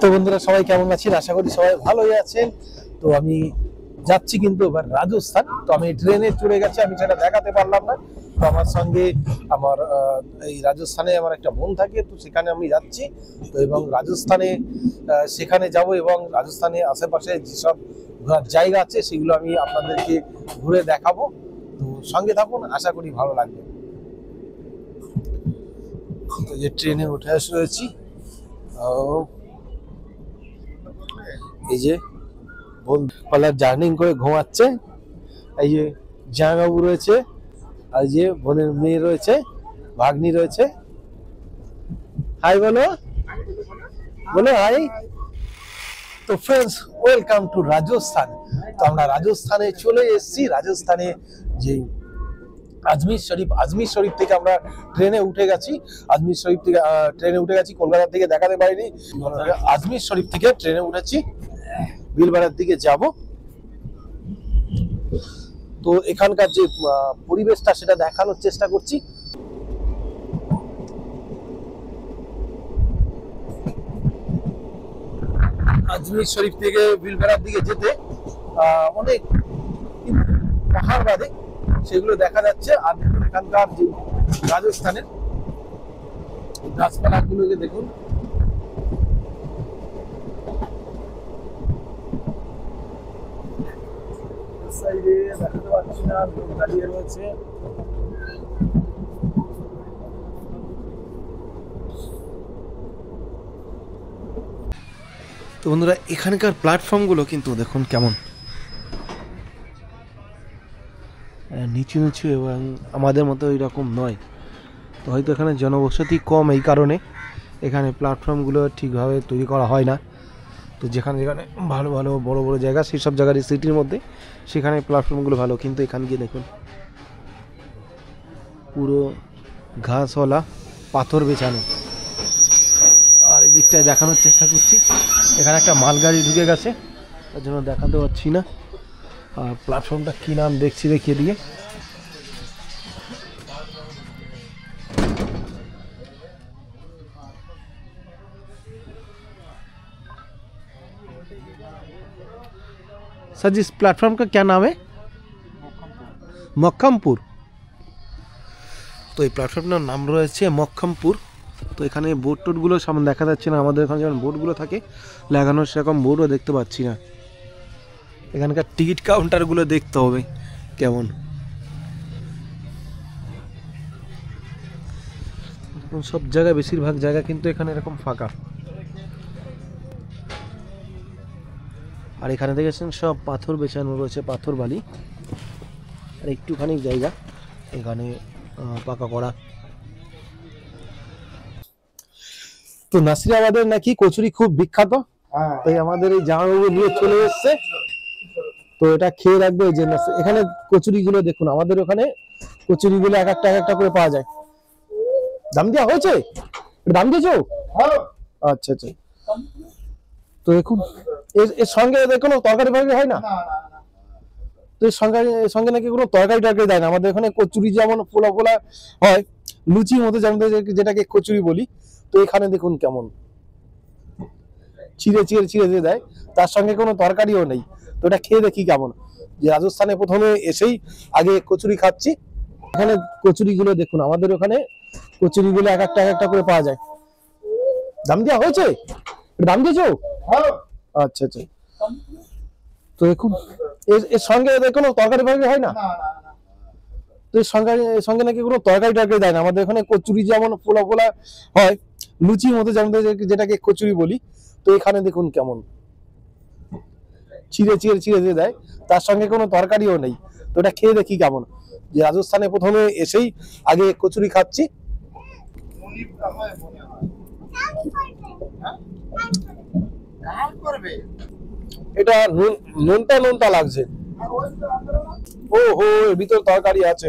তো বন্ধুরা সবাই কেমন আছেন? আশা করি সবাই ভালোই আছেন। তো আমি যাচ্ছি কিন্তু এবার রাজস্থান। তো আমি ট্রেনে চড়ে গেছি, আমি সেটা দেখাতে পারলাম না। তো আমার সঙ্গে আমার এই রাজস্থানে আমার একটা বোন থাকে, তো সেখানে আমি যাচ্ছি। তো এবং রাজস্থানে সেখানে যাব এবং রাজস্থানে আশেপাশে যেসব ঘোরার জায়গা আছে সেগুলো আমি আপনাদেরকে ঘুরে দেখাবো। তো সঙ্গে থাকুন, আশা করি ভালো লাগবে। তো যে ট্রেনে উঠে রয়েছি, এই যে বন্ধুপালার জার্নি করে ঘুমাচ্ছে, এই যে জামাইবাবু রয়েছে, আর যে বোনের মেয়ে রয়েছে, ভাগ্নি রয়েছে। হাই বলো, বলো হাই। তো ফ্রেন্ডস, ওয়েলকাম টু রাজস্থান। তো আমরা রাজস্থানে চলে এসেছি। রাজস্থানে যে আজমির শরীফ থেকে আমরা ট্রেনে উঠে গেছি। আজমির শরীফ থেকে ট্রেনে উঠে গেছি, কলকাতা থেকে দেখাতে পারিনি। আজমির শরীফ থেকে ট্রেনে উঠেছি, বিলবাড়ার দিকে যাব। তো এখানকার যে পরিবেশটা সেটা দেখানোর চেষ্টা করছি। আজমির শরীফ থেকে বিলবাড়ার দিকে যেতে অনেক পাহাড় বাদে সেগুলো দেখা যাচ্ছে। আর দেখুন এখানকার যে রাজস্থানের গাছপালাগুলোকে দেখুন। সাইডে দেখাতে পাচ্ছি না, লোক দাঁড়িয়ে রয়েছে। তো বন্ধুরা, এখানকার প্ল্যাটফর্মগুলো কিন্তু দেখুন কেমন নিচু নিচু এবং আমাদের মতো এরকম নয়। তো হয়তো এখানে জনবসতি কম, এই কারণে এখানে প্ল্যাটফর্মগুলো ঠিকভাবে তৈরি করা হয় না। তো যেখানে যেখানে ভালো ভালো বড় বড় জায়গা, সেই সব জায়গার সিটির মধ্যে সেখানে প্ল্যাটফর্মগুলো ভালো, কিন্তু এখানে গিয়ে দেখুন পুরো ঘাসওয়ালা, পাথর বেছানো। আর এই দিকটায় দেখানোর চেষ্টা করছি, এখানে একটা মালগাড়ি ঢুকে গেছে, তার জন্য দেখাতে পারছি না। আর প্ল্যাটফর্মটা কী নাম দেখছি দেখিয়ে দিয়ে। सर जिस प्लेटफॉर्म का क्या नाम है? মক্কামপুর। তো এই প্ল্যাটফর্মটার নাম রয়েছে মক্কামপুর। তো এখানে বোট টোটগুলো সামনে দেখা যাচ্ছে না, আমাদের এখানে যেমন বোটগুলো থাকে লাগানো, সেরকম বোটও দেখতে পাচ্ছি না। এখানকার টিকিট কাউন্টারগুলো দেখতে হবে কেমন। সব জায়গায়, বেশিরভাগ জায়গা কিন্তু এখানে এরকম ফাঁকা। আর এখানে দেখেছেন সব পাথর বেছানো রয়েছে, পাথর বালি। আর একটুখানি জায়গা এখানে পাকা করা। তো নাসিরাবাদের নাকি কচুরি খুব বিখ্যাত, তাই আমাদের এই জামাইবাবু নিয়ে চলে এসছে। তো এটা খেয়ে রাখবে। যে এখানে কচুরিগুলো দেখুন, আমাদের ওখানে কচুরিগুলো এক একটা করে পাওয়া যায়। দাম দেওয়া হয়েছে? দাম দিয়েছো? আচ্ছা আচ্ছা। তো দেখুন এর সঙ্গে কোনো তরকারি ফরকারি হয় না? তো এর সঙ্গে নাকি কোনো তরকারি টরকারি দেয় না। আমাদের এখানে কচুরি যেমন ফোলা ফোলা হয়, লুচির মতো যেমন, যেটাকে কচুরি বলি। তো এখানে দেখুন কেমন চিড়ে চিড়ে চিড়ে দিয়ে দেয়, তার সঙ্গে কোনো তরকারিও নেই। তো এটা খেয়ে দেখি কেমন। যে রাজস্থানে প্রথমে এসেই আগে কচুরি খাচ্ছি। এখানে কচুরিগুলো দেখুন, আমাদের ওখানে কচুরিগুলো এক একটা করে পাওয়া যায়। দাম দেওয়া হয়েছে? দাম দিয়েছো? আচ্ছা আচ্ছা। তো দেখুন এর সঙ্গে কোনো তরকারি ফরকারি হয় না? তো এর সঙ্গে নাকি কোনো তরকারি টরকারি দেয় না। আমাদের এখানে কচুরি যেমন ফোলা ফোলা হয়, লুচির মতো যেমন, যেটাকে কচুরি বলি। তো এখানে দেখুন কেমন চিড়ে চিড়ে চিড়ে দিয়ে দেয়, তার সঙ্গে কোনো তরকারিও নেই। তো এটা খেয়ে দেখি কেমন। যে রাজস্থানে প্রথমে এসেই আগে কচুরি খাচ্ছি। এটা নোনতা লাগছে। ও হো, এর ভিতরে তরকারি আছে,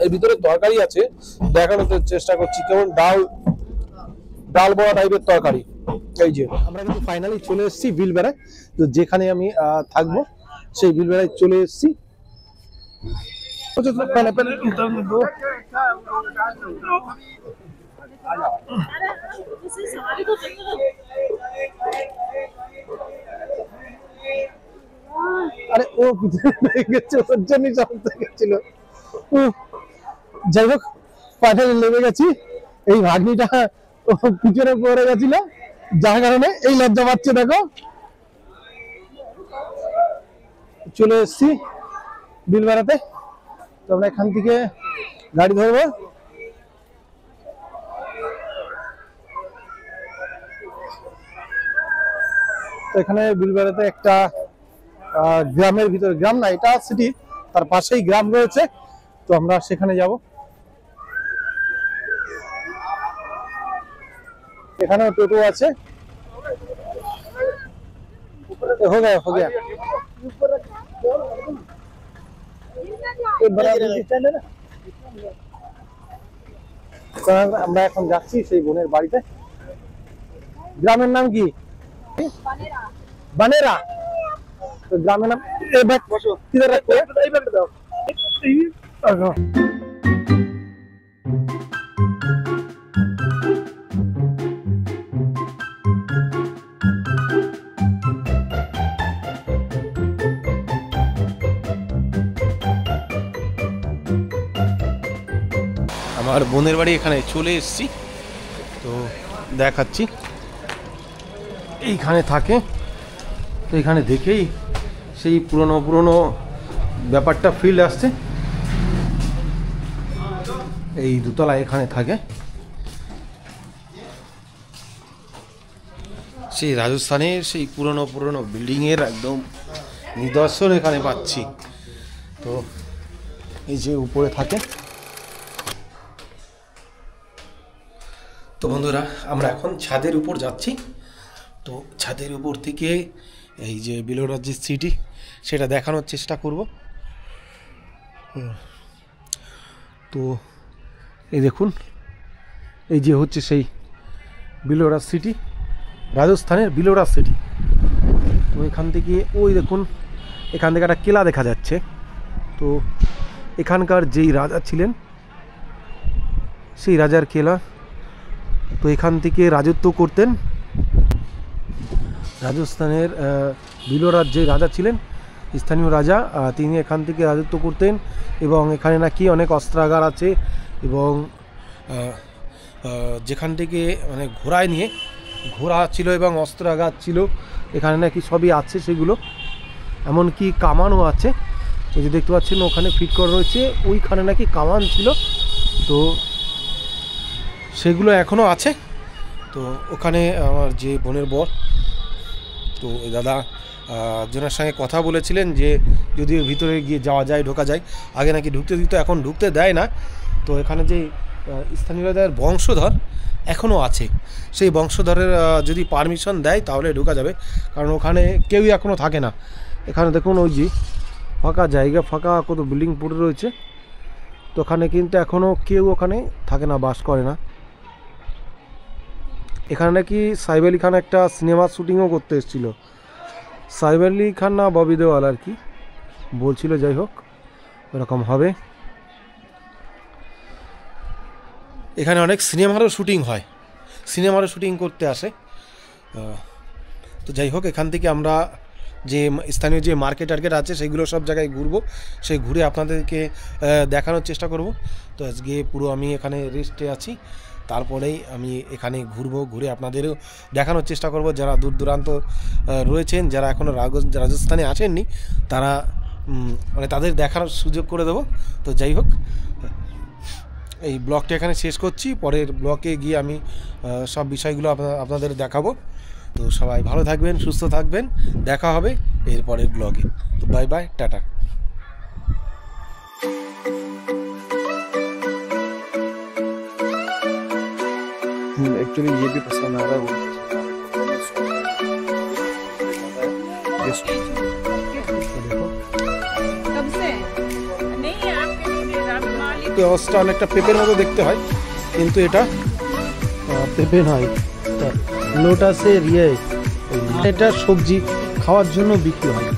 এর ভিতরে তরকারি আছে। দেখানোর চেষ্টা করছি কেমন ডাল বড়া টাইপের তরকারি। এই যে আমরা কিন্তু ফাইনালি চলে এসেছি বিলবেড়ায়। তো যেখানে আমি থাকবো সেই বিলবেড়ায় চলে এসেছি। আরে ও গেছে ওর জন্যই চাপতে গেছিল। যাই হোক ফাইনালি নেমে গেছি। এই ভাগ্নিটা পিছনে পড়ে গেছিল, যার কারণে এই লজ্জা পাচ্ছে। দেখো চলে এসছি বিলবাড়াতে। তো আমরা এখান থেকে গাড়ি ধরবো। তো এখানে বিলবাড়াতে একটা গ্রামের ভিতরে, গ্রাম না এটা সিটি, তার পাশেই গ্রাম রয়েছে। তো আমরা সেখানে যাব। এখানেও টোটো আছে। हो गया আমরা এখন যাচ্ছি সেই বোনের বাড়িতে। গ্রামের নাম কি? বানেরা। তো গ্রামের নাম কিধর রাখবো? আমার বোনের বাড়ি এখানে চলে এসেছি। তো দেখাচ্ছি, এইখানে থাকে। তো এখানে দেখেই সেই পুরনো ব্যাপারটা ফিল আসছে। এই দুতলা এখানে থাকে। সেই রাজস্থানের সেই পুরনো বিল্ডিংয়ের একদম নিদর্শন এখানে পাচ্ছি। তো এই যে উপরে থাকে। তো বন্ধুরা আমরা এখন ছাদের উপর যাচ্ছি। তো ছাদের উপর থেকে এই যে বিলোরার যে সিটি সেটা দেখানোর চেষ্টা করব। তো এই দেখুন, এই যে হচ্ছে সেই বিলোরা সিটি, রাজস্থানের বিলোরা সিটি। তো এখান থেকে ওই দেখুন, এখান থেকে একটা কেলা দেখা যাচ্ছে। তো এখানকার যেই রাজা ছিলেন সেই রাজার কেলা। তো এখান থেকে রাজত্ব করতেন রাজস্থানের বিলোরার যে রাজা ছিলেন, স্থানীয় রাজা, তিনি এখান থেকে রাজত্ব করতেন। এবং এখানে নাকি অনেক অস্ত্রাগার আছে এবং যেখান থেকে মানে ঘোড়ায় নিয়ে ঘোড়া ছিল এবং অস্ত্রাগার ছিল, এখানে নাকি সবই আছে সেগুলো। এমনকি কামানও আছে, এই যে দেখতে পাচ্ছেন ওখানে ফিট করা রয়েছে, ওইখানে নাকি কামান ছিল। তো সেগুলো এখনও আছে। তো ওখানে আমার যে বোনের বর, তো ওই দাদা একজনের সঙ্গে কথা বলেছিলেন যে যদি ভিতরে গিয়ে যাওয়া যায়, ঢোকা যায়। আগে নাকি ঢুকতে দিত, এখন ঢুকতে দেয় না। তো এখানে যে স্থানীয় রাজার বংশধর এখনও আছে, সেই বংশধরের যদি পারমিশন দেয় তাহলে ঢোকা যাবে, কারণ ওখানে কেউই এখনও থাকে না। এখানে দেখুন ওই যে ফাঁকা জায়গা, ফাঁকা কত বিল্ডিং পড়ে রয়েছে। তো ওখানে কিন্তু এখনও কেউ ওখানে থাকে না, বাস করে না। এখানে নাকি সাইফ আলি খান একটা সিনেমার শুটিংও করতে এসেছিল। সাইফ আলি খান না ববি দেওয়াল আর কি বলছিল। যাই হোক এরকম হবে। এখানে অনেক সিনেমারও শুটিং হয়, সিনেমারও শুটিং করতে আসে। তো যাই হোক এখান থেকে আমরা যে স্থানীয় যে মার্কেট আছে সেগুলো সব জায়গায় ঘুরবো, সেই ঘুরে আপনাদেরকে দেখানোর চেষ্টা করব। তো আজকে পুরো আমি এখানে রেস্টে আছি, তারপরেই আমি এখানে ঘুরবো, ঘুরে আপনাদেরও দেখানোর চেষ্টা করব। যারা দূর দূরান্ত রয়েছেন, যারা এখনও রাজস্থানে আসেননি, তারা মানে তাদের দেখানোর সুযোগ করে দেবো। তো যাই হোক এই ব্লগটা এখানে শেষ করছি। পরের ব্লগে গিয়ে আমি সব বিষয়গুলো আপনাদের দেখাবো। তো সবাই ভালো থাকবেন, সুস্থ থাকবেন, দেখা হবে এরপরের ব্লগে। তো বাই বাই, টাটা। एक्चुअली ये भी पसंद आ रहा है, পেঁয়াজটা অনেকটা পেঁপের মতো দেখতে হয়, কিন্তু এটা পেঁপে নয়, লোটাসের এটা সবজি খাওয়ার জন্য বিক্রি হয়।